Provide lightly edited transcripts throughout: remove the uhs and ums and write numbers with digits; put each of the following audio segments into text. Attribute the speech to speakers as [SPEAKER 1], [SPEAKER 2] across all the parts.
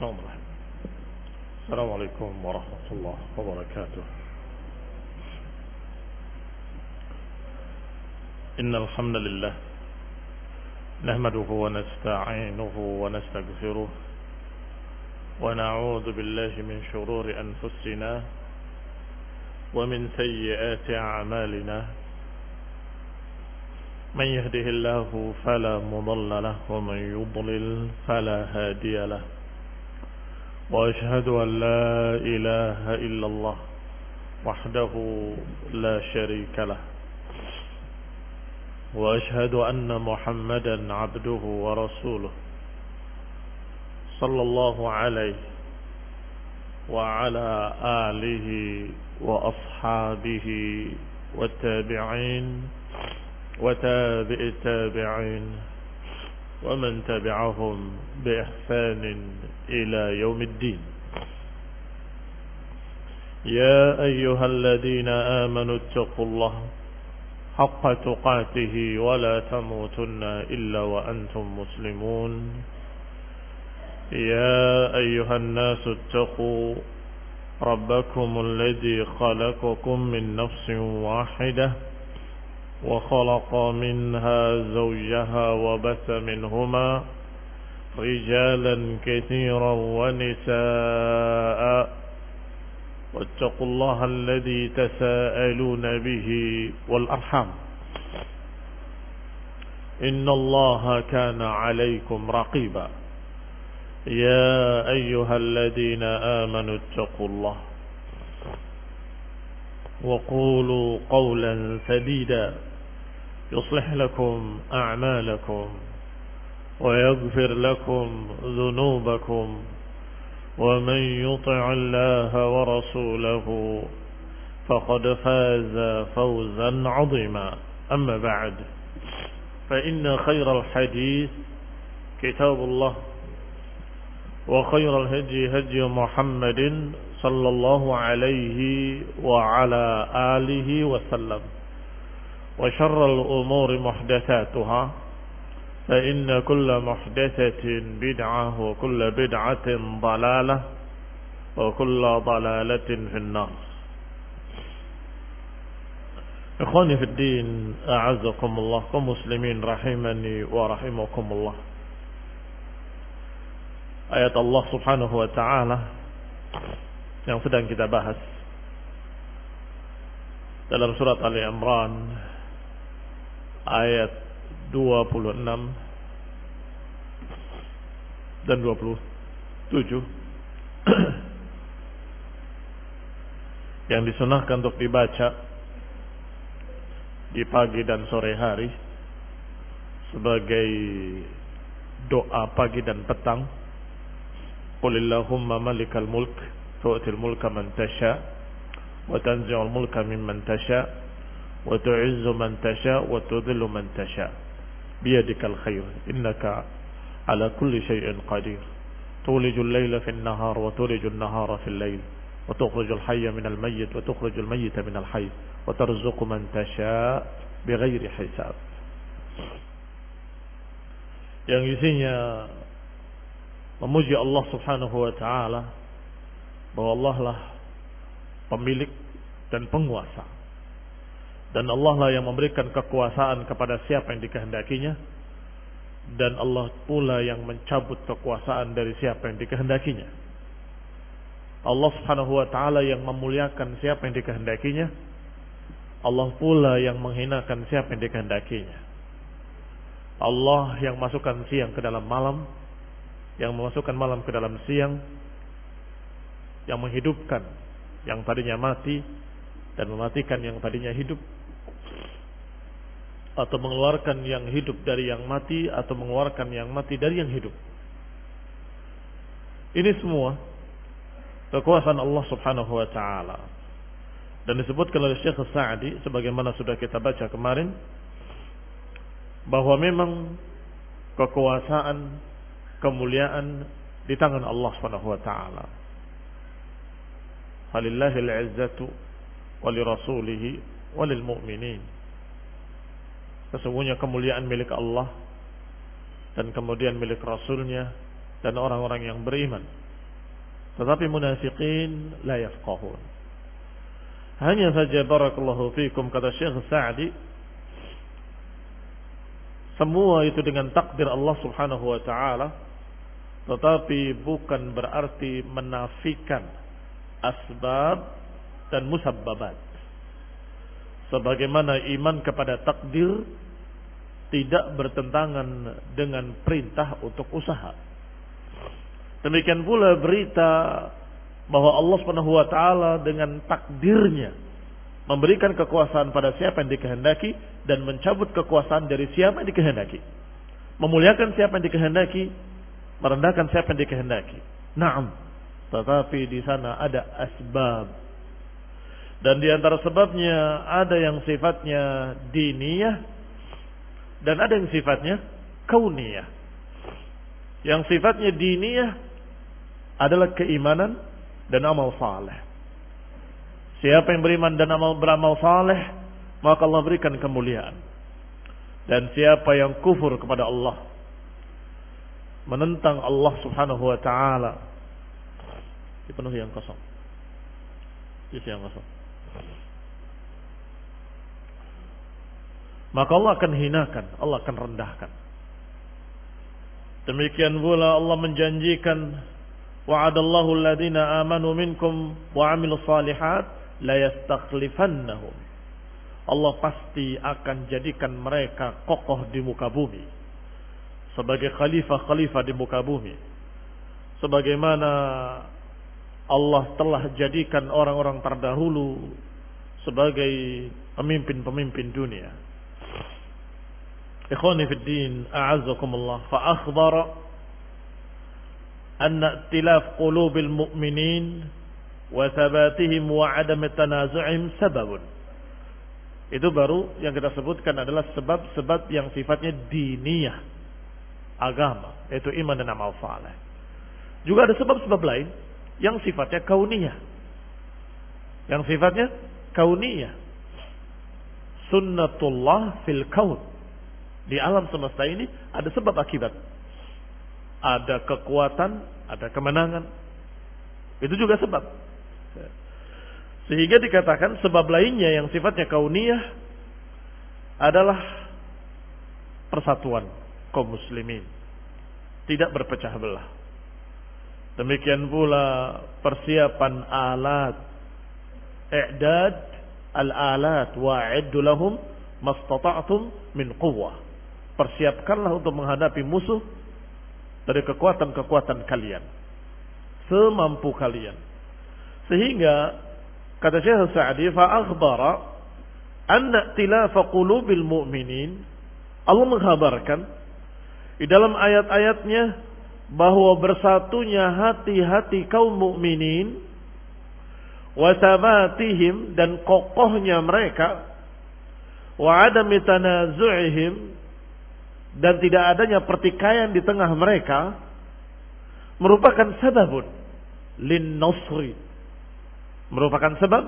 [SPEAKER 1] الرحمن الرحيم. السلام عليكم ورحمة الله وبركاته. إن الحمد لله نحمده ونستعينه ونستغفره ونعوذ بالله من شرور أنفسنا ومن سيئات أعمالنا. من يهده الله فلا مضل له ومن يضلل فلا هادي له. وأشهد أن لا إله إلا الله وحده لا شريك له. وأشهد أن محمدا عبده ورسوله صلى الله عليه وعلى آله وأصحابه والتابعين وتابع التابعين ومن تبعهم بإحسان إلى يوم الدين. يا أيها الذين آمنوا اتقوا الله حق تقاته ولا تموتن إلا وأنتم مسلمون. يا أيها الناس اتقوا ربكم الذي خلقكم من نفس واحدة وخلق منها زوجها وبث منهما رجالا كثيرا ونساء واتقوا الله الذي تساءلون به والأرحام إن الله كان عليكم رقيبا. يا أيها الذين آمنوا اتقوا الله وقولوا قولا سديدا يصلح لكم أعمالكم ويغفر لكم ذنوبكم ومن يطع الله ورسوله فقد فاز فوزا عظيما. أما بعد، فإن خير الحديث كتاب الله وخير الهدي هدي محمد صلى الله عليه وعلى آله وسلم وشر الأمور محدثاتها فإن كل محدثة بدعة وكل بدعة ضلالة وكل ضلالة في النار. إخواني في الدين أعزكم الله كمسلمين رحمني ورحمكم الله. Ayat Allah subhanahu wa ta'ala yang sedang kita bahas dalam surat Ali Imran ayat 26 dan 27 yang disunahkan untuk dibaca di pagi dan sore hari sebagai doa pagi dan petang. Qulillahumma malikal mulk tu'til mulka man tasha wa tanzi'ul mulka mimman tasha wa tu'izzu man tasha wa tudhillu man tasha biyadikal khair innaka ala kulli shay'in qadir tulijul layla fin nahar wa tulijul nahara fil layl wa tukhrijul hayya minal mayyit wa tukhrijul mayyita minal hayy wa tarzuqu man tasha bighairi hisab. Yang isinya memuji Allah subhanahu wa ta'ala bahwa Allah lah pemilik dan penguasa, dan Allah lah yang memberikan kekuasaan kepada siapa yang dikehendakinya, dan Allah pula yang mencabut kekuasaan dari siapa yang dikehendakinya. Allah subhanahu wa ta'ala yang memuliakan siapa yang dikehendakinya, Allah pula yang menghinakan siapa yang dikehendakinya. Allah yang masukkan siang ke dalam malam, yang memasukkan malam ke dalam siang, yang menghidupkan yang tadinya mati dan mematikan yang tadinya hidup, atau mengeluarkan yang hidup dari yang mati atau mengeluarkan yang mati dari yang hidup. Ini semua kekuasaan Allah subhanahu wa ta'ala, dan disebutkan oleh Syekh Sa'di sebagaimana sudah kita baca kemarin bahwa memang kekuasaan, kemuliaan di tangan Allah Subhanahu wa taala. Walillahil 'izzatu wa lirasulihi wa lil mu'minin. Sesungguhnya kemuliaan milik Allah dan kemudian milik Rasulnya dan orang-orang yang beriman. Tetapi munafiqin la yafqahun. Hanya saja barakallahu fikum, kata Syekh Sa'di, semua itu dengan takdir Allah Subhanahu wa taala, tetapi bukan berarti menafikan asbab dan musabbabat. Sebagaimana iman kepada takdir tidak bertentangan dengan perintah untuk usaha. Demikian pula berita bahwa Allah Subhanahu wa taala dengan takdirnya memberikan kekuasaan pada siapa yang dikehendaki dan mencabut kekuasaan dari siapa yang dikehendaki. Memuliakan siapa yang dikehendaki, merendahkan siapa yang dikehendaki. Naam. Tetapi di sana ada asbab. Dan di antara sebabnya ada yang sifatnya diniyah dan ada yang sifatnya kauniyah. Yang sifatnya diniyah adalah keimanan dan amal saleh. Siapa yang beriman dan beramal saleh, maka Allah berikan kemuliaan. Dan siapa yang kufur kepada Allah, menentang Allah Subhanahu wa taala, dipenuhi yang kosong. Isi yang kosong. Maka Allah akan hinakan, Allah akan rendahkan. Demikian pula Allah menjanjikan, wa'adallahu alladhina amanu minkum wa 'amilus shalihat la yastakhlifannahum. Allah pasti akan jadikan mereka kokoh di muka bumi sebagai khalifah-khalifah di muka bumi, sebagaimana Allah telah jadikan orang-orang terdahulu sebagai pemimpin-pemimpin dunia. Ikhwani fid din, a'azzakumullah, fa akhbara anna ikhtilaf qulubil mu'minin wa thabatihim wa 'adam tanazu'ihim sababun. Itu baru yang kita sebutkan adalah sebab-sebab yang sifatnya diniyah, agama, yaitu iman dan amal saleh. Juga ada sebab-sebab lain yang sifatnya kauniyah. Yang sifatnya kauniyah. Sunnatullah fil kaun. Di alam semesta ini ada sebab akibat. Ada kekuatan, ada kemenangan. Itu juga sebab. Sehingga dikatakan sebab lainnya yang sifatnya kauniyah adalah persatuan kaum muslimin, tidak berpecah belah. Demikian pula persiapan alat, i'dad al-alat wa'iddu lahum mastata'tum min quwwah. Persiapkanlah untuk menghadapi musuh dari kekuatan-kekuatan kalian, semampu kalian. Sehingga kata Syekh Sa'di, fa akhbara anna ikhtilafa qulubil mu'minin, Allah mengkhabarkan di dalam ayat-ayatnya bahwa bersatunya hati-hati kaum mukminin, wa thabatihim, dan kokohnya mereka, wa adami tanazu'ihim, dan tidak adanya pertikaian di tengah mereka, merupakan sababun lin nasri, merupakan sebab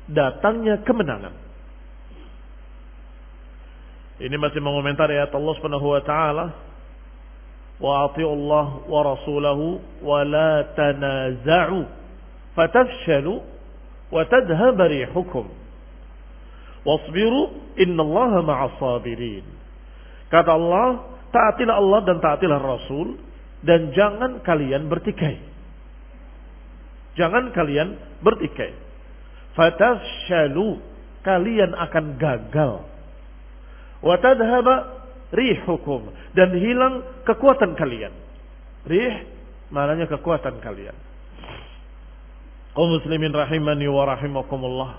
[SPEAKER 1] datangnya kemenangan. Ini masih mengomentari ayat Allah Subhanahu wa taala, wa ati'ullah wa rasulahu wa la tanaza'u fatafshalu wa tadhhab rihukum wasbiru innallaha ma'as sabirin. Kata Allah, taatilah Allah dan taatilah Rasul, dan jangan kalian bertikai. Jangan kalian bertikai. Fatafshalu, kalian akan gagal. Wa tadhhaba rihukum, dan hilang kekuatan kalian. Rih maknanya kekuatan kalian. Kaum muslimin rahimani wa rahimakumullah,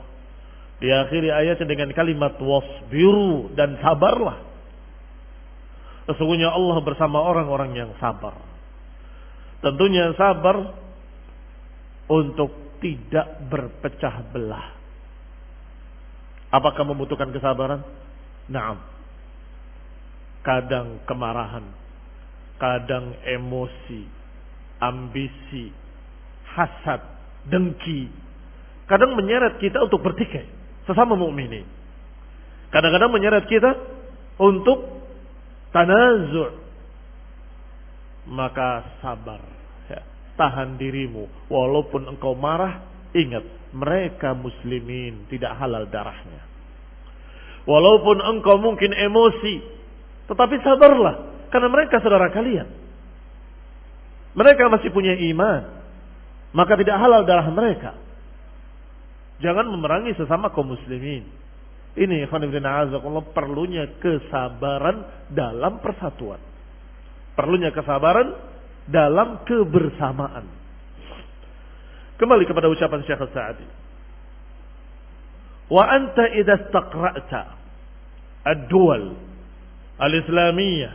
[SPEAKER 1] diakhiri ayatnya dengan kalimat wasbiru, dan sabarlah. Sesungguhnya Allah bersama orang-orang yang sabar. Tentunya sabar untuk tidak berpecah belah. Apakah membutuhkan kesabaran? Naam. Kadang kemarahan, kadang emosi, ambisi, hasad, dengki, kadang menyeret kita untuk bertikai sesama mukminin. Kadang-kadang menyeret kita untuk tanazu'. Maka sabar, ya. tahan dirimu. Walaupun engkau marah, ingat, mereka muslimin, tidak halal darahnya. Walaupun engkau mungkin emosi, tetapi sabarlah, karena mereka saudara kalian. Mereka masih punya iman, maka tidak halal darah mereka. Jangan memerangi sesama kaum muslimin. Ini perlunya kesabaran dalam persatuan. Perlunya kesabaran dalam kebersamaan. Kembali kepada ucapan Syekh As-Sa'di. Wa anta idza istaqra'ta ad-duwal al-islamiyah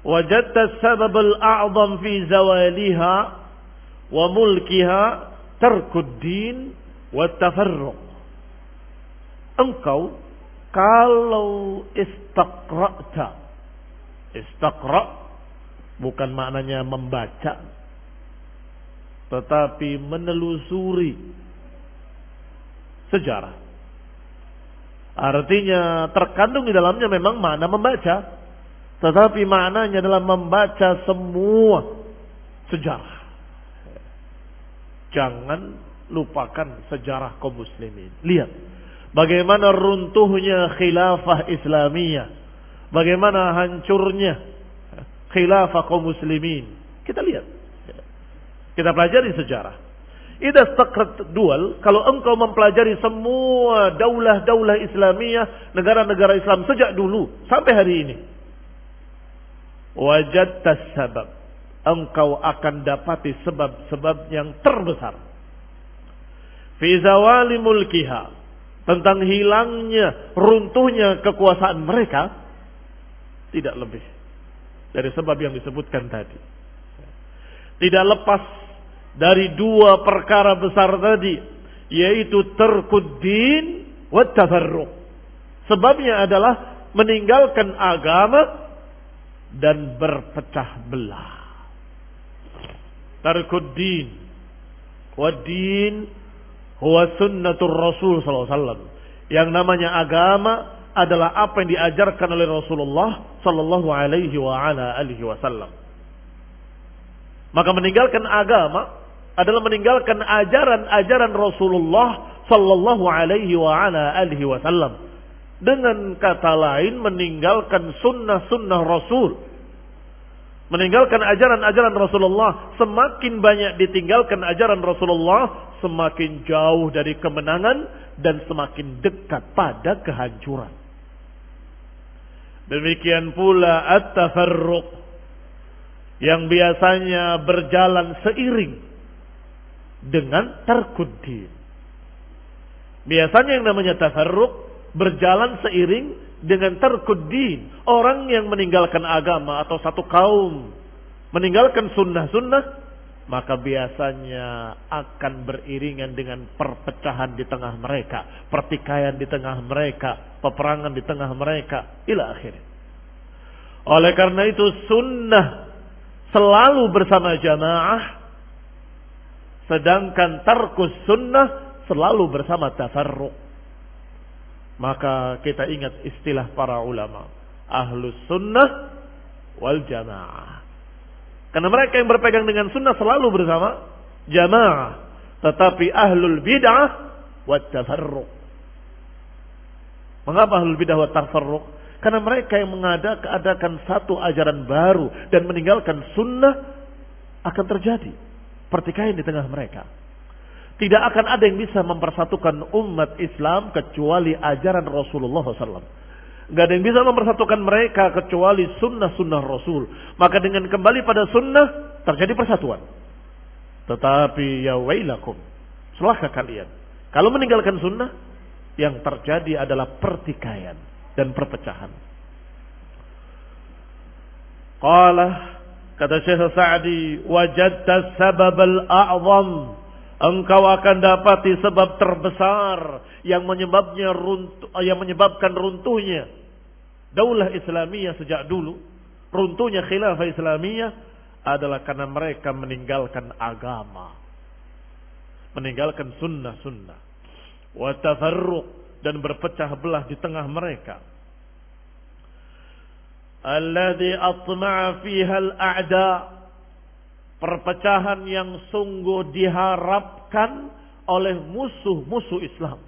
[SPEAKER 1] wajadta as-sabab al-a'zam fi zawaliha wa mulkiha tarku ad-din wa at-tafarruq. Engkau kalau istaqra'ta, istaqra' bukan maknanya membaca, tetapi menelusuri sejarah. Artinya terkandung di dalamnya memang makna membaca, tetapi maknanya adalah membaca semua sejarah. Jangan lupakan sejarah kaum muslimin. Lihat bagaimana runtuhnya khilafah Islamiyah, bagaimana hancurnya khilafah kaum muslimin. Kita lihat, kita pelajari sejarah. Idza istaqrat dual, kalau engkau mempelajari semua daulah-daulah Islamiyah, negara-negara Islam sejak dulu sampai hari ini, wajadta sabab, engkau akan dapati sebab-sebab yang terbesar. Fi zawali mulkiha, tentang hilangnya, runtuhnya kekuasaan mereka, tidak lebih dari sebab yang disebutkan tadi. Tidak lepas dari dua perkara besar tadi, yaitu tarkuddin wa tafarruq. Sebabnya adalah meninggalkan agama dan berpecah belah. Tarkuddin wa din huwa sunnatur Rasul sallallahu alaihi wasallam. Yang namanya agama adalah apa yang diajarkan oleh Rasulullah sallallahu alaihi wasallam. Maka meninggalkan agama adalah meninggalkan ajaran-ajaran Rasulullah sallallahu alaihi wasallam. Dengan kata lain, meninggalkan sunnah-sunnah Rasul. Meninggalkan ajaran-ajaran Rasulullah. Semakin banyak ditinggalkan ajaran Rasulullah, semakin jauh dari kemenangan dan semakin dekat pada kehancuran. Demikian pula at-tafarruq, yang biasanya berjalan seiring dengan tarkuddin. Biasanya yang namanya tafarruq berjalan seiring dengan tarkuddin. Orang yang meninggalkan agama atau satu kaum meninggalkan sunnah-sunnah, maka biasanya akan beriringan dengan perpecahan di tengah mereka, pertikaian di tengah mereka, peperangan di tengah mereka, ila akhir. Oleh karena itu sunnah selalu bersama jamaah, sedangkan tarkus sunnah selalu bersama tafarruq. Maka kita ingat istilah para ulama, ahlus sunnah wal jamaah. Karena mereka yang berpegang dengan sunnah selalu bersama jamaah. Tetapi ahlul bid'ah wat tafarruq. Mengapa ahlul bid'ah wat tafarruq? Karena mereka yang mengadakan satu ajaran baru dan meninggalkan sunnah, akan terjadi pertikaian di tengah mereka. Tidak akan ada yang bisa mempersatukan umat Islam kecuali ajaran Rasulullah SAW. Gak ada yang bisa mempersatukan mereka kecuali sunnah-sunnah Rasul. Maka dengan kembali pada sunnah terjadi persatuan. Tetapi ya wailakum, celaka kalian, kalau meninggalkan sunnah, yang terjadi adalah pertikaian dan perpecahan. Qala, kata Syekh Sa'di, wajadta sababal a'zam, engkau akan dapati sebab terbesar yang menyebabkan runtuhnya daulah Islamiyah sejak dulu, runtuhnya khilafah Islamiyah adalah karena mereka meninggalkan agama, meninggalkan sunnah-sunnah, wa tafarruq, dan berpecah belah di tengah mereka. Alladhi atma'a fiha al-a'da, perpecahan yang sungguh diharapkan oleh musuh-musuh Islam.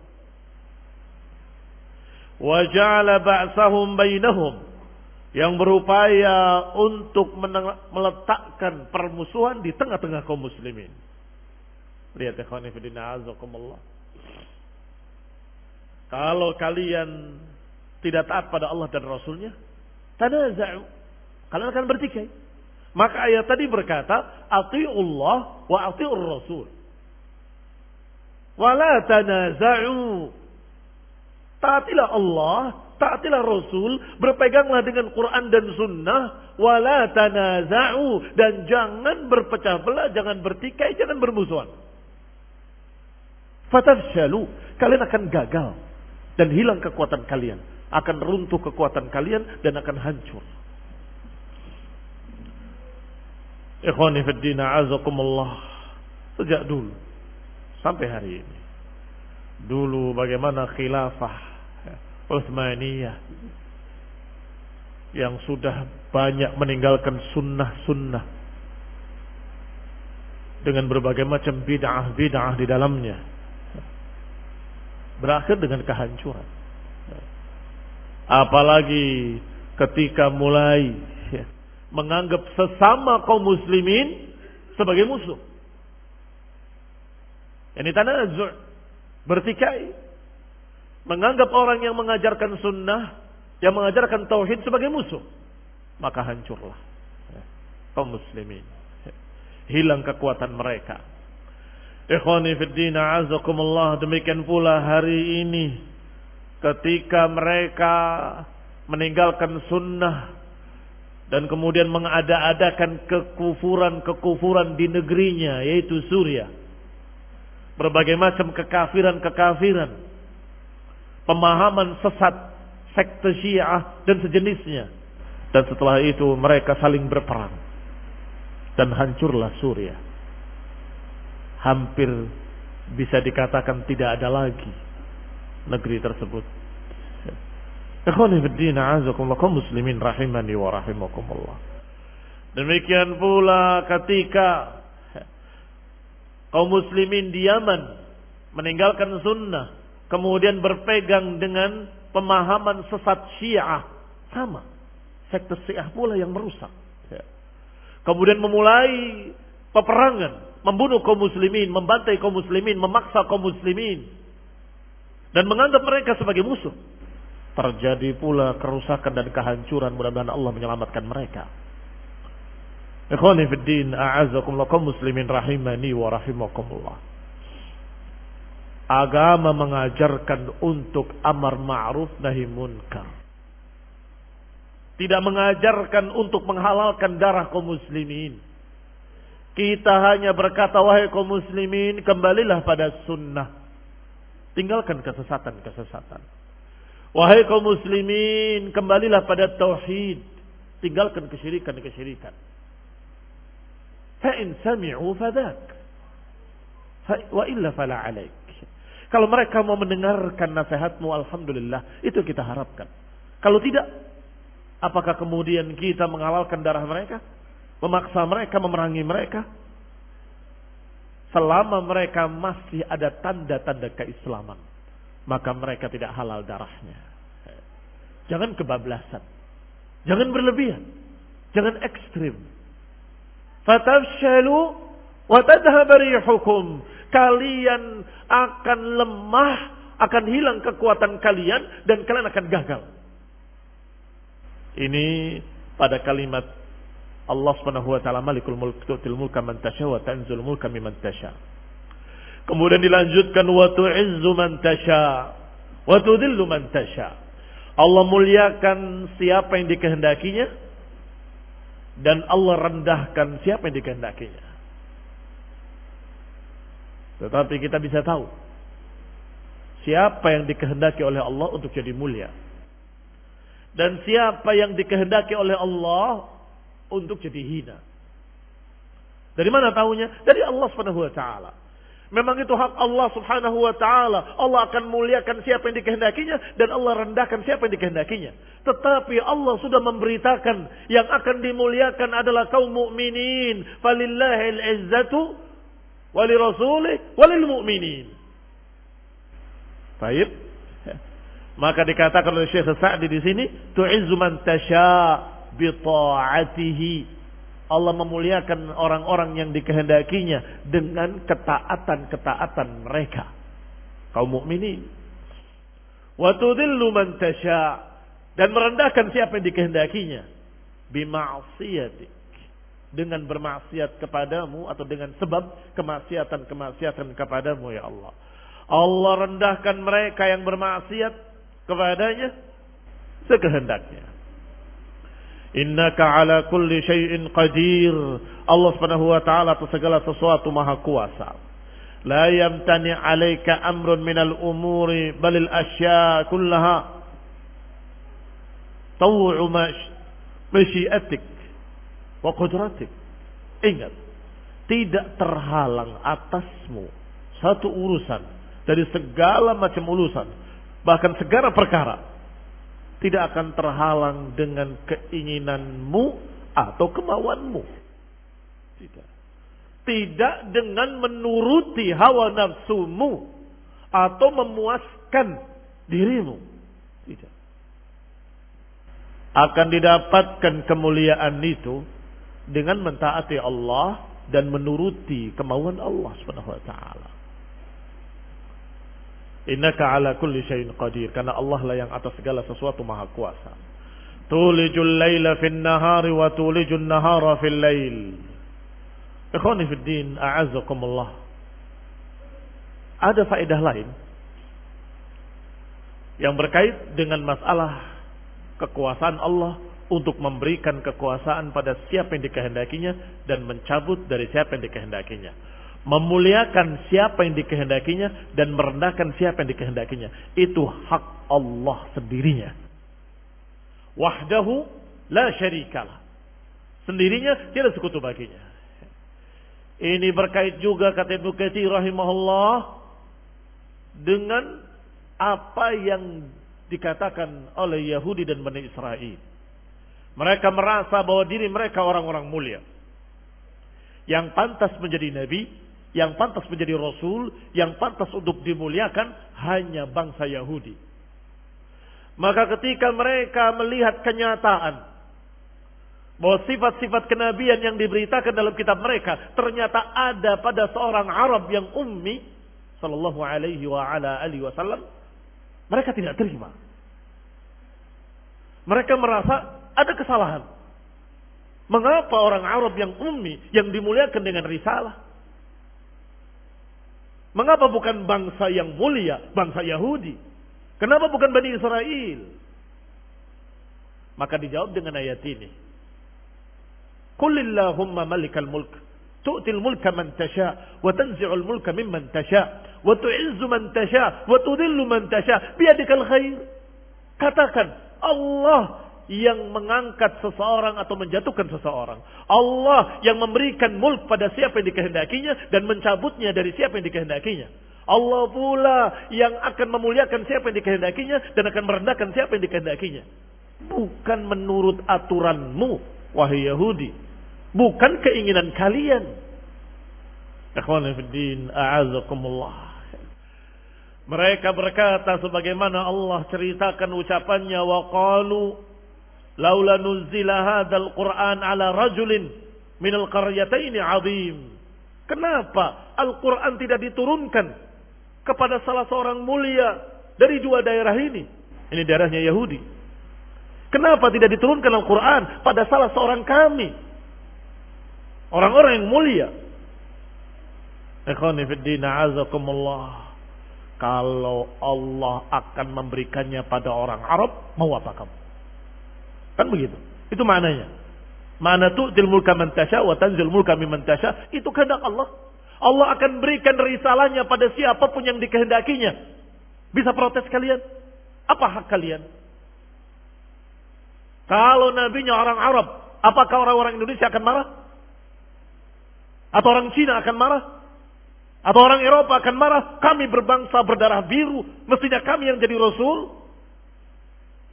[SPEAKER 1] Wa ja'ala ba'sahum bainahum, yang berupaya untuk meletakkan permusuhan di tengah-tengah kaum muslimin. Lihat ikhwan fillah azakumullah. Kalau kalian tidak taat pada Allah dan Rasulnya, tanaza'u, kalian akan bertikai. Maka ayat tadi berkata, ati'ullah wa ati'ur rasul. Wa la tanaza'u. Taatilah Allah, taatilah Rasul, berpeganglah dengan Quran dan Sunnah, wa la tanaza'u, dan jangan berpecah belah, jangan bertikai, jangan bermusuhan. Fatafshalu, kalian akan gagal dan hilang kekuatan kalian, akan runtuh kekuatan kalian dan akan hancur. Ikhwani fid din a'azakumullah, sejak dulu sampai hari ini. Dulu bagaimana khilafah Utsmaniyah yang sudah banyak meninggalkan sunnah-sunnah dengan berbagai macam bid'ah-bid'ah di dalamnya, berakhir dengan kehancuran. Apalagi ketika mulai menganggap sesama kaum muslimin sebagai musuh. Ini tanazu', bertikai. Menganggap orang yang mengajarkan sunnah, yang mengajarkan tauhid sebagai musuh, maka hancurlah kaum muslimin, hilang kekuatan mereka. Ikhwani fid din a'azakumullah, demikian pula hari ini ketika mereka meninggalkan sunnah dan kemudian mengada-adakan kekufuran-kekufuran di negerinya, yaitu Suriah, berbagai macam kekafiran-kekafiran, pemahaman sesat, sekte Syiah dan sejenisnya. Dan setelah itu mereka saling berperang dan hancurlah Suriah. Hampir bisa dikatakan tidak ada lagi negeri tersebut. Ikhwani fid din a'azakumullah, kaum muslimin rahimani wa rahimakumullah. Demikian pula ketika kaum muslimin di Yaman meninggalkan sunnah, kemudian berpegang dengan pemahaman sesat Syiah, sama, sekte Syiah pula yang merusak. Kemudian memulai peperangan, membunuh kaum muslimin, membantai kaum muslimin, memaksa kaum muslimin, dan menganggap mereka sebagai musuh. Terjadi pula kerusakan dan kehancuran, mudah-mudahan Allah menyelamatkan mereka. Ikhwani fid din a'azakumullah, kaum muslimin rahimani wa rahimakumullah. Agama mengajarkan untuk amar ma'ruf nahi munkar. Tidak mengajarkan untuk menghalalkan darah kaum muslimin. Kita hanya berkata, wahai kaum muslimin, kembalilah pada sunnah, tinggalkan kesesatan-kesesatan. Wahai kaum muslimin, kembalilah pada tauhid, tinggalkan kesyirikan-kesyirikan. Fa'in sami'u fadak, wa illa fala alaik. Kalau mereka mau mendengarkan nasihatmu, alhamdulillah, itu kita harapkan. Kalau tidak, apakah kemudian kita menghalalkan darah mereka, memaksa mereka, memerangi mereka? Selama mereka masih ada tanda-tanda keislaman, maka mereka tidak halal darahnya. Jangan kebablasan, jangan berlebihan, jangan ekstrim. Fatafshalu wa tadhhab rihukum. Kalian akan lemah, akan hilang kekuatan kalian, dan kalian akan gagal. Ini pada kalimat Allah Subhanahu wa taala, Malikul Mulk tu'til mulka man tasha wa tanzul mulka mimman tasha. Kemudian dilanjutkan, wa tu'izzu man tasha wa tudhillu man tasha. Allah muliakan siapa yang dikehendakinya, dan Allah rendahkan siapa yang dikehendakinya. Tetapi kita bisa tahu siapa yang dikehendaki oleh Allah untuk jadi mulia, dan siapa yang dikehendaki oleh Allah untuk jadi hina. Dari mana tahunya? Dari Allah Subhanahu wa taala. Memang itu hak Allah subhanahu wa ta'ala. Allah akan muliakan siapa yang dikehendakinya dan Allah rendahkan siapa yang dikehendakinya. Tetapi Allah sudah memberitakan yang akan dimuliakan adalah kaum mukminin. Falillahil izzatu walirasulih walil mu'minin. Baik. Maka dikatakan oleh Syekh Sa'di di sini, tu'izzu man tasya' bi ta'atihi. Allah memuliakan orang-orang yang dikehendakinya dengan ketaatan-ketaatan mereka, kaum mukminin. Wa tudhillu man tasya', dan merendahkan siapa yang dikehendakinya bima'siyatik, dengan bermaksiat kepadamu atau dengan sebab kemaksiatan-kemaksiatan kepadamu ya Allah. Allah rendahkan mereka yang bermaksiat kepadanya sekehendaknya. Innaka ala kulli syai'in qadir. Allah Subhanahu wa taala atas segala sesuatu maha kuasa. La yamtani 'alaika amrun minal umuri balil asya kullaha taw'u masyiatik wa qudratik. Ingat, tidak terhalang atasmu satu urusan dari segala macam urusan, bahkan segala perkara tidak akan terhalang dengan keinginanmu atau kemauanmu. Tidak dengan menuruti hawa nafsumu atau memuaskan dirimu. Tidak. Akan didapatkan kemuliaan itu dengan mentaati Allah dan menuruti kemauan Allah Subhanahu wa taala. Innaka ala kulli syai'in qadir, karena Allah lah yang atas segala sesuatu maha kuasa. Tulijul laila fin nahari wa tulijun nahara fil lail. Ikhwani fid din, a'azzakumullah. Ada faedah lain yang berkait dengan masalah kekuasaan Allah untuk memberikan kekuasaan pada siapa yang dikehendakinya dan mencabut dari siapa yang dikehendakinya. Memuliakan siapa yang dikehendakinya dan merendahkan siapa yang dikehendakinya. Itu hak Allah sendirinya. Wahdahu la syarikalah. Sendirinya tidak sekutu baginya. Ini berkait juga kata Ibnu Katsir rahimahullah dengan apa yang dikatakan oleh Yahudi dan Bani Israel. Mereka merasa bahwa diri mereka orang-orang mulia, yang pantas menjadi nabi, yang pantas menjadi rasul, yang pantas untuk dimuliakan hanya bangsa Yahudi. Maka ketika mereka melihat kenyataan bahwa sifat-sifat kenabian yang diberitakan dalam kitab mereka ternyata ada pada seorang Arab yang ummi sallallahu alaihi wa ala alihi wasallam, mereka tidak terima. Mereka merasa ada kesalahan. Mengapa orang Arab yang ummi yang dimuliakan dengan risalah? Mengapa bukan bangsa yang mulia, bangsa Yahudi? Kenapa bukan Bani Israel? Maka dijawab dengan ayat ini. Qulillahumma malikal mulk, tu'til mulka man tasha, wa tanzi'ul mulka mimman tasha, wa tu'izzu man tasha, wa tudhillu man tasha, biyadikal khair. Katakan, Allah yang mengangkat seseorang atau menjatuhkan seseorang. Allah yang memberikan mulk pada siapa yang dikehendakinya dan mencabutnya dari siapa yang dikehendakinya. Allah pula yang akan memuliakan siapa yang dikehendakinya dan akan merendahkan siapa yang dikehendakinya. Bukan menurut aturanmu, wahai Yahudi. Bukan keinginan kalian. Ikhwani fid din, a'azakumullah. Mereka berkata sebagaimana Allah ceritakan ucapannya, wa qalu laula nuzila hadzal Qur'an ala rajulin minal qaryataini 'azim. Kenapa Al-Qur'an tidak diturunkan kepada salah seorang mulia dari dua daerah ini? Ini daerahnya Yahudi. Kenapa tidak diturunkan Al-Qur'an pada salah seorang kami, orang-orang yang mulia? Ikhwani fid din, a'azakumullah. Kalau Allah akan memberikannya pada orang Arab, mau apa kamu? Kan begitu. Itu maknanya. Mana tu'til mulka man tasya wa tanzil mulka mimman tasya. Itu kehendak Allah. Allah akan berikan risalahnya pada siapapun yang dikehendakinya. Bisa protes kalian? Apa hak kalian? Kalau nabinya orang Arab, apakah orang-orang Indonesia akan marah? Atau orang Cina akan marah? Atau orang Eropa akan marah, kami berbangsa berdarah biru, mestinya kami yang jadi rasul.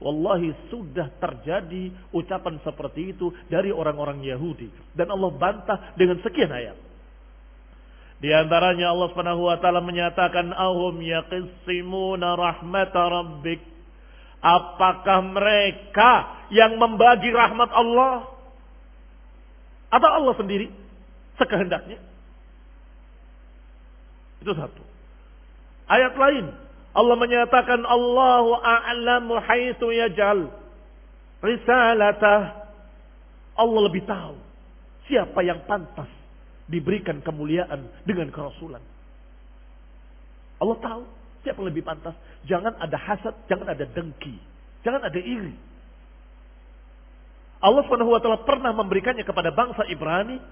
[SPEAKER 1] Wallahi sudah terjadi ucapan seperti itu dari orang-orang Yahudi. Dan Allah bantah dengan sekian ayat. Di antaranya Allah Subhanahu wa taala menyatakan, ahum yaqsimuna rahmat rabbik. Apakah mereka yang membagi rahmat Allah? Atau Allah sendiri sekehendaknya? Itu satu. Ayat lain, Allah menyatakan Allahu a'lamu haitsu yaj'al risalatah. Allah lebih tahu siapa yang pantas diberikan kemuliaan dengan kerasulan. Allah tahu siapa yang lebih pantas. Jangan ada hasad, jangan ada dengki, jangan ada iri. Allah Subhanahu wa taala pernah memberikannya kepada bangsa Ibrani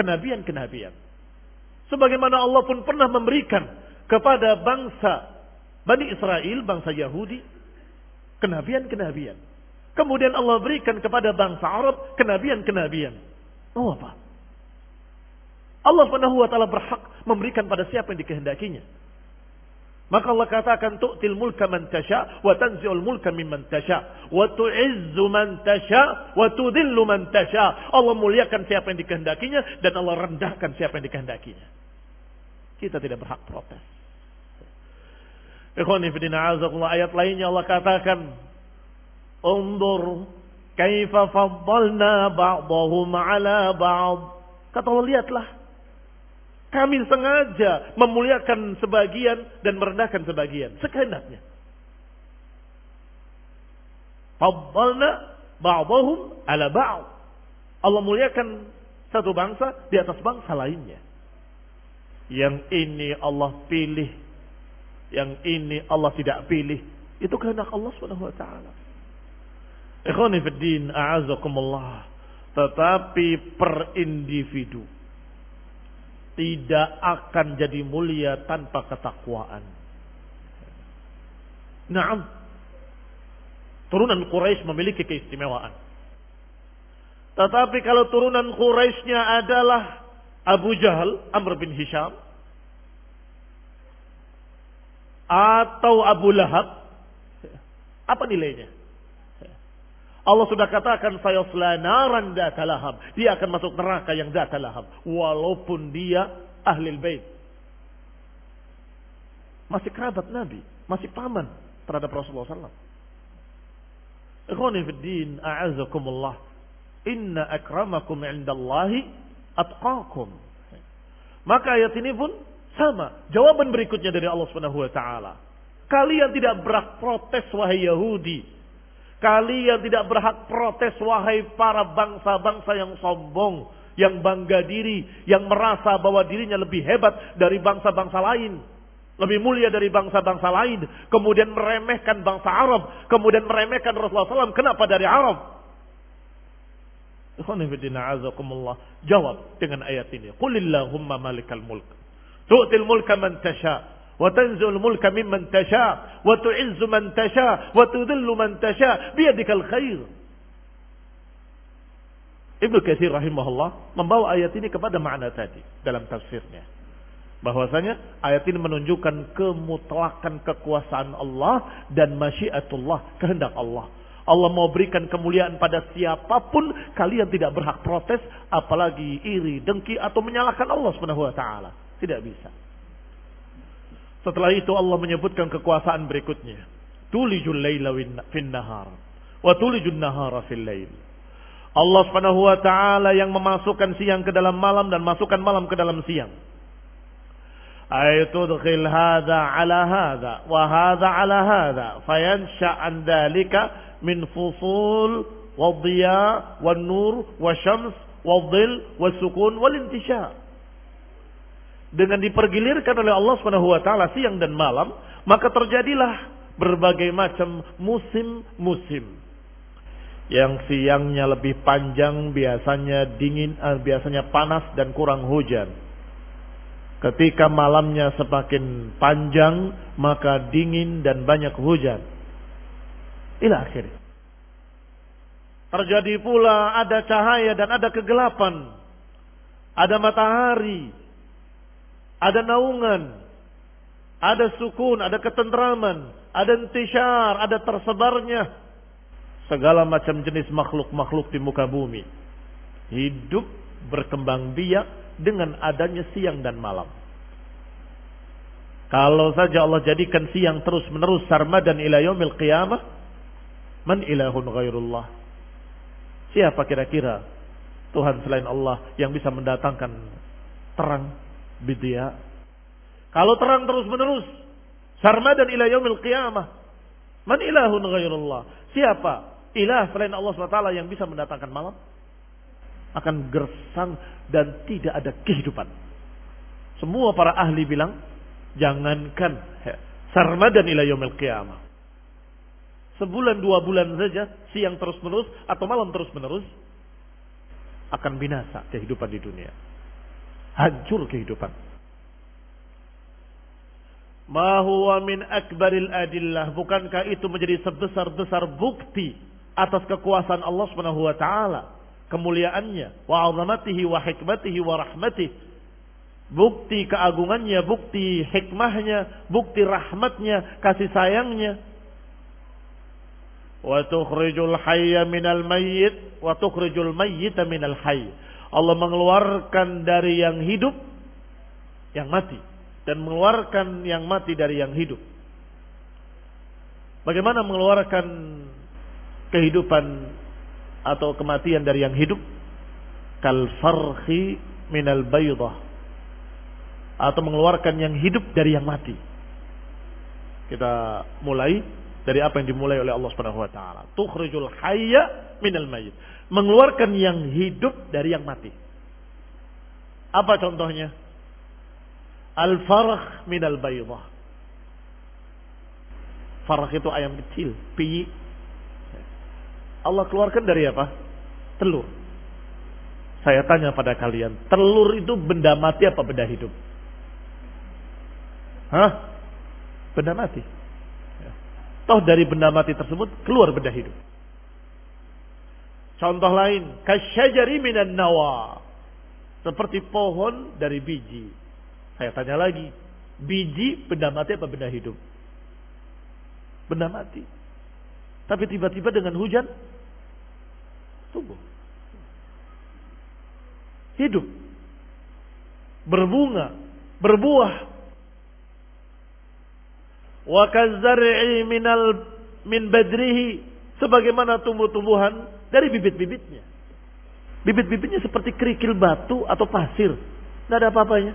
[SPEAKER 1] kenabian-kenabian. Sebagaimana Allah pun pernah memberikan kepada bangsa Bani Israel, bangsa Yahudi, kenabian-kenabian. Kemudian Allah berikan kepada bangsa Arab kenabian-kenabian. Oh apa? Allah Subhanahu wa taala berhak memberikan pada siapa yang dikehendakinya. Maka Allah katakan tu'til mulka man tasha wa tanzi'ul mulka mimman tasha wa tu'izzu man tasha wa tudhillu man tasha. Allah muliakan siapa yang dikehendakinya dan Allah rendahkan siapa yang dikehendakinya. Kita tidak berhak protes. Ikhwani fillah, azakumullah, ayat lainnya Allah katakan, "Undur kaifa faddalna ba'dahum 'ala ba'd." Kata Allah, lihatlah, kami sengaja memuliakan sebagian dan merendahkan sebagian sekehendaknya. Faddalna ba'dahum 'ala ba'd. Allah muliakan satu bangsa di atas bangsa lainnya. Yang ini Allah pilih, yang ini Allah tidak pilih. Itu kehendak Allah Subhanahu wa taala. Ikhwani fid din, a'azakumullah. Tetapi per individu tidak akan jadi mulia tanpa ketakwaan. Naam. Turunan Quraisy memiliki keistimewaan. Tetapi kalau turunan Quraisynya adalah Abu Jahal, Amr bin Hisham, atau Abu Lahab, apa nilainya? Allah sudah katakan sayasla naran dzata lahab. Dia akan masuk neraka yang dzata lahab, walaupun dia ahlul bait. Masih kerabat Nabi, masih paman terhadap Rasulullah SAW. Ikhwani fid din, a'azakumullah. Inna akramakum 'indallahi atqakum. Maka ayat ini pun sama. Jawaban berikutnya dari Allah Subhanahu wa taala. Kalian tidak berhak protes wahai Yahudi. Kalian tidak berhak protes wahai para bangsa-bangsa yang sombong, yang bangga diri, yang merasa bahwa dirinya lebih hebat dari bangsa-bangsa lain, lebih mulia dari bangsa-bangsa lain, kemudian meremehkan bangsa Arab, kemudian meremehkan Rasulullah SAW. Kenapa dari Arab? Jawab dengan ayat ini. Qulillahumma malikal mulk tu'til mulka man tasha wa tanzilul mulka mimman tasha wa tu'izzu man tasha wa tudhillu man tasha biyadikal khair. Ibnu Katsir rahimahullah membawa ayat ini kepada makna tadi dalam tafsirnya, bahwasanya ayat ini menunjukkan kemutlakan kekuasaan Allah dan masyiatullah, kehendak Allah. Allah mau berikan kemuliaan pada siapapun, kalian tidak berhak protes, apalagi iri, dengki atau menyalahkan Allah Subhanahu wa taala. Tidak bisa. Setelah itu Allah menyebutkan kekuasaan berikutnya. Tulijul laila fin nahar wa tulijun nahara fil lail. Allah Subhanahu wa taala yang memasukkan siang ke dalam malam dan masukkan malam ke dalam siang. Ayatudkhil hadza ala hadza wa hadza ala hadza fayansha an dzalika min fusul wadhiya wan nur wasyams wadhil wasukun walintisha. Dengan dipergilirkan oleh Allah Subhanahu wa taala siang dan malam, maka terjadilah berbagai macam musim-musim. Yang siangnya lebih panjang, biasanya dingin, biasanya panas dan kurang hujan. Ketika malamnya semakin panjang, maka dingin dan banyak hujan. Ila akhirnya. Terjadi pula ada cahaya dan ada kegelapan. Ada matahari, ada naungan, ada sukun, ada ketentraman, ada intisyar, ada tersebarnya segala macam jenis makhluk-makhluk di muka bumi. Hidup berkembang biak dengan adanya siang dan malam. Kalau saja Allah jadikan siang terus menerus sarmadan ila yaumil qiyamah, man ilahun ghairullah? Siapa kira-kira Tuhan selain Allah yang bisa mendatangkan terang bidia? Kalau terang terus menerus sarmadan ila yaumil qiyamah, man ilahun ghairullah? Siapa ilah selain Allah SWT yang bisa mendatangkan malam? Akan gersang dan tidak ada kehidupan. Semua para ahli bilang, jangankan sarmadan ila yaumil qiyamah, sebulan 2 bulan saja siang terus menerus atau malam terus menerus, akan binasa kehidupan di dunia. Hancur kehidupan. Ma huwa min akbaril adillah, bukankah itu menjadi sebesar-besar bukti atas kekuasaan Allah Subhanahu wa taala, kemuliaannya, wa 'azamatihi wa hikmatihi wa rahmatihi, bukti keagungannya, bukti hikmahnya, bukti rahmatnya, kasih sayangnya. Wa tukhrijul hayya minal mayyit wa tukhrijul mayyita minal hayy. Allah mengeluarkan dari yang hidup yang mati dan mengeluarkan yang mati dari yang hidup. Bagaimana mengeluarkan kehidupan atau kematian dari yang hidup? Kal farhi minal baydah, atau mengeluarkan yang hidup dari yang mati. Kita mulai dari apa yang dimulai oleh Allah Subhanahu wa taala. Tukhrijul hayya minal mayyit, mengeluarkan yang hidup dari yang mati. Apa contohnya? Al-farh minal baydah. Farh itu ayam kecil, piyi. Allah keluarkan dari apa? Telur. Saya tanya pada kalian, telur itu benda mati apa benda hidup? Hah? Benda mati. Toh dari benda mati tersebut keluar benda hidup. Contoh lain, kasyajari minan nawa, seperti pohon dari biji. Saya tanya lagi, biji benda mati apa benda hidup? Benda mati. Tapi tiba-tiba dengan hujan tumbuh, hidup, berbunga, berbuah. Wa kazzar'i min badrihi, sebagaimana tumbuh-tumbuhan dari bibit-bibitnya. Bibit-bibitnya seperti kerikil batu atau pasir, tidak ada apa-apanya.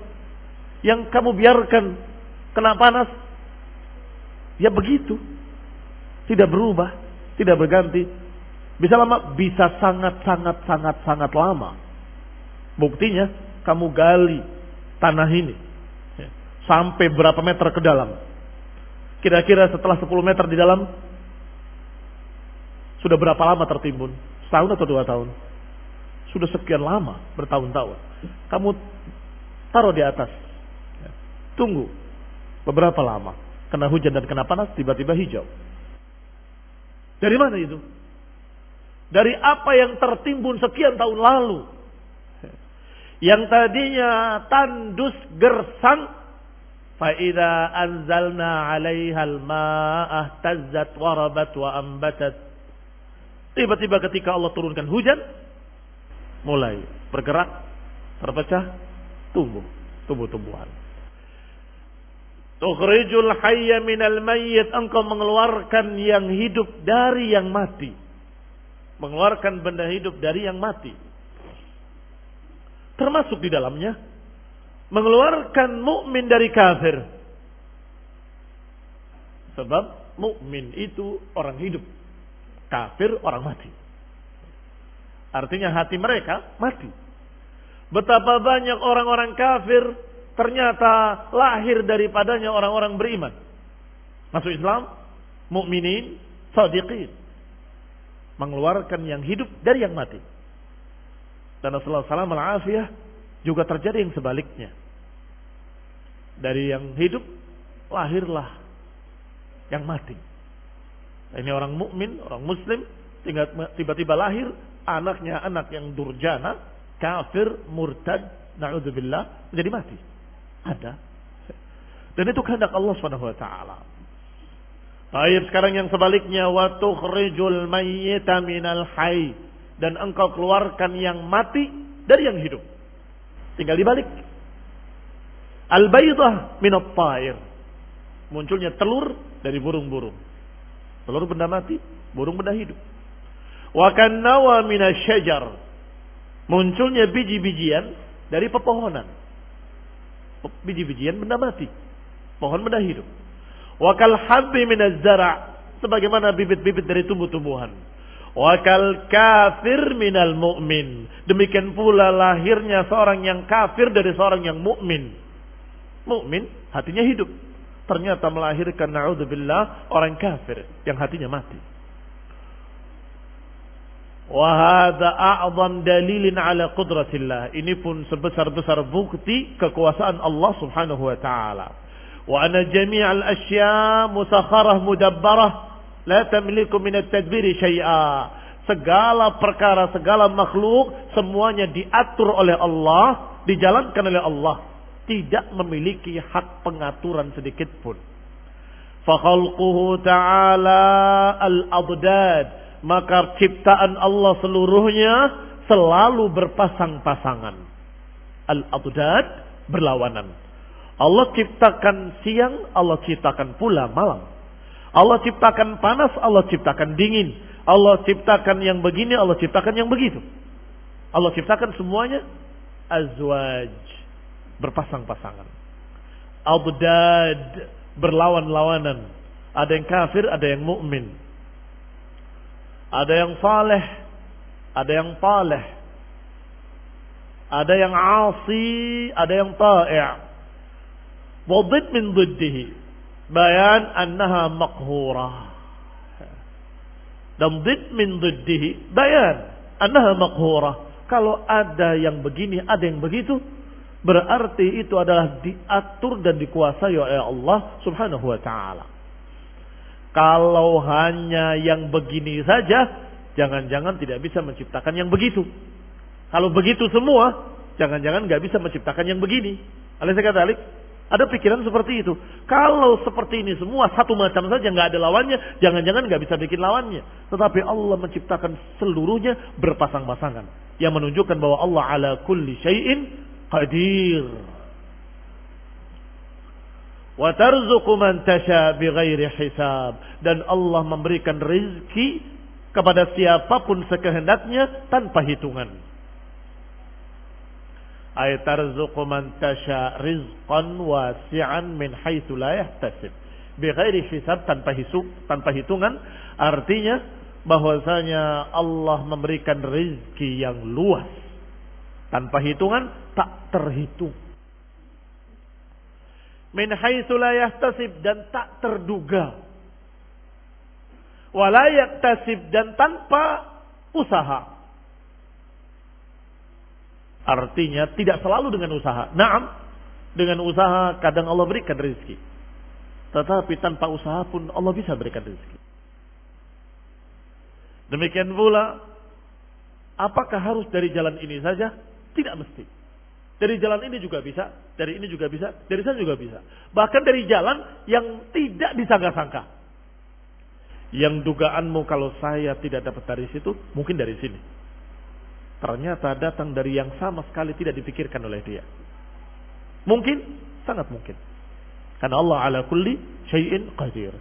[SPEAKER 1] Yang kamu biarkan kena panas, ya begitu, tidak berubah, tidak berganti. Bisa lama, bisa sangat lama. Buktinya kamu gali tanah ini sampai berapa meter ke dalam. Kira-kira setelah 10 meter di dalam, sudah berapa lama tertimbun? Setahun atau 2 tahun? Sudah sekian lama, bertahun-tahun. Kamu taruh di atas, tunggu beberapa lama, kena hujan dan kena panas, tiba-tiba hijau. Dari mana itu? Dari apa yang tertimbun sekian tahun lalu, yang tadinya tandus gersang. Fa'idha anzalna 'alaihal ma'ah tazzat warabat wa ambatat. Tiba-tiba ketika Allah turunkan hujan, mulai bergerak, terpecah, tumbuh-tumbuhan. Tukhrijul hayya minal mayyit, engkau mengeluarkan yang hidup dari yang mati. Mengeluarkan benda hidup dari yang mati. Termasuk di dalamnya mengeluarkan mukmin dari kafir. Sebab mukmin itu orang hidup, kafir orang mati. Artinya hati mereka mati. Betapa banyak orang-orang kafir ternyata lahir daripadanya orang-orang beriman. Masuk Islam, mukminin, shadiqin. Mengeluarkan yang hidup dari yang mati. Dan Rasulullah SAW juga terjadi yang sebaliknya. Dari yang hidup lahirlah yang mati. Ini orang mukmin, orang muslim, tiba-tiba lahir anaknya anak yang durjana, kafir, murtad, na'udzubillah, menjadi mati. Ada. Dan itu kehendak Allah Subhanahu wa taala. Baik, sekarang yang sebaliknya, wa tukhrijul mayyita minal hayy, dan engkau keluarkan yang mati dari yang hidup. Tinggal dibalik. Al-baydah minat ta'ir. Munculnya telur dari burung-burung. Telur benda mati, burung benda hidup. Wa kannawa minasyajar. Munculnya biji-bijian dari pepohonan. Biji-bijian benda mati, pohon benda hidup. Wa kal habbi minaz zara', sebagaimana bibit-bibit dari tumbuh-tumbuhan. Wa kal kafir minal mu'min, demikian pula lahirnya seorang yang kafir dari seorang yang mukmin. Mukmin hatinya hidup, ternyata melahirkan na'udzubillah orang kafir yang hatinya mati. Wa hadza a'zam dalilin ala qudratillah, ini pun sebesar-besar bukti kekuasaan Allah Subhanahu wa taala. Wa anna jami'al asya' musakharah mudabbarah la tamliku min at-tadbiri syai'a. Segala perkara, segala makhluk semuanya diatur oleh Allah, dijalankan oleh Allah, tidak memiliki hak pengaturan sedikit pun. Fa khalquhu ta'ala al-adad, maka ciptaan Allah seluruhnya selalu berpasang-pasangan. Al-adad, berlawanan. Allah ciptakan siang, Allah ciptakan pula malam. Allah ciptakan panas, Allah ciptakan dingin. Allah ciptakan yang begini, Allah ciptakan yang begitu. Allah ciptakan semuanya azwaj, berpasang-pasangan. Adad, berlawan-lawanan. Ada yang kafir, ada yang mukmin. Ada yang saleh, ada yang taleh. Ada yang asi, ada yang ta'i'. Wadid min diddihi, bayan annaha maqhurah. Dan did min diddihi, bayan annaha maqhurah. Kalau ada yang begini, ada yang begitu, berarti itu adalah diatur dan dikuasai oleh Allah Subhanahu wa taala. Kalau hanya yang begini saja, jangan-jangan tidak bisa menciptakan yang begitu. Kalau begitu semua, jangan-jangan nggak bisa menciptakan yang begini. Alaysa kadzalik? Ada pikiran seperti itu. Kalau seperti ini semua satu macam saja, nggak ada lawannya, jangan-jangan nggak bisa bikin lawannya. Tetapi Allah menciptakan seluruhnya berpasang-pasangan, yang menunjukkan bahwa Allah ala kulli syai'in qadir. Wa tarzuqu man tasha bighairi hisab, dan Allah memberikan rezeki kepada siapapun sekehendaknya tanpa hitungan. Ay tarzuqu man tasha rizqan wasi'an min haitsu la yahtasib, bighairi hisab, tanpa hitungan. Artinya bahwasanya Allah memberikan rezeki yang luas tanpa hitungan, tak terhitung. Min haitsu la yahtasib, dan tak terduga. Wa la yaktasib, dan tanpa usaha. Artinya tidak selalu dengan usaha. Naam, dengan usaha kadang Allah berikan rezeki. Tetapi tanpa usaha pun Allah bisa berikan rezeki. Demikian pula, apakah harus dari jalan ini saja? Tidak mesti. Dari jalan ini juga bisa, dari ini juga bisa, dari sana juga bisa. Bahkan dari jalan yang tidak disangka-sangka. Yang dugaanmu kalau saya tidak dapat dari situ, mungkin dari sini. Ternyata datang dari yang sama sekali tidak dipikirkan oleh dia. Mungkin, sangat mungkin. Karena Allah ala kulli syai'in qadir.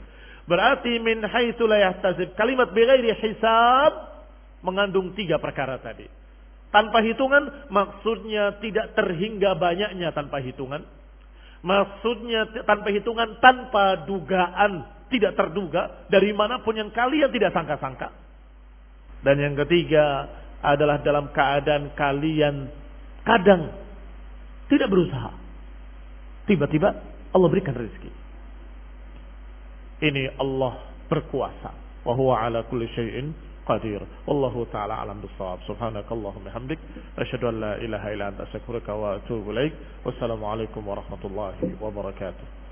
[SPEAKER 1] Berarti min haitsu la yahtasib, kalimat bighairi hisab mengandung 3 perkara tadi. Tanpa hitungan, maksudnya tidak terhingga banyaknya tanpa hitungan. Maksudnya tanpa hitungan, tanpa dugaan, tidak terduga, dari manapun yang kalian tidak sangka-sangka. Dan yang ketiga adalah dalam keadaan kalian kadang tidak berusaha, tiba-tiba Allah berikan rezeki. Ini Allah berkuasa. Wa huwa ala kulli syai'in qadir. Wallahu ta'ala alam bissawab. Subhanakallahumma hamdik, asyhadu an la ilaha illa anta astaghfiruka wa atubu ilaik. Wassalamu alaikum warahmatullahi wabarakatuh.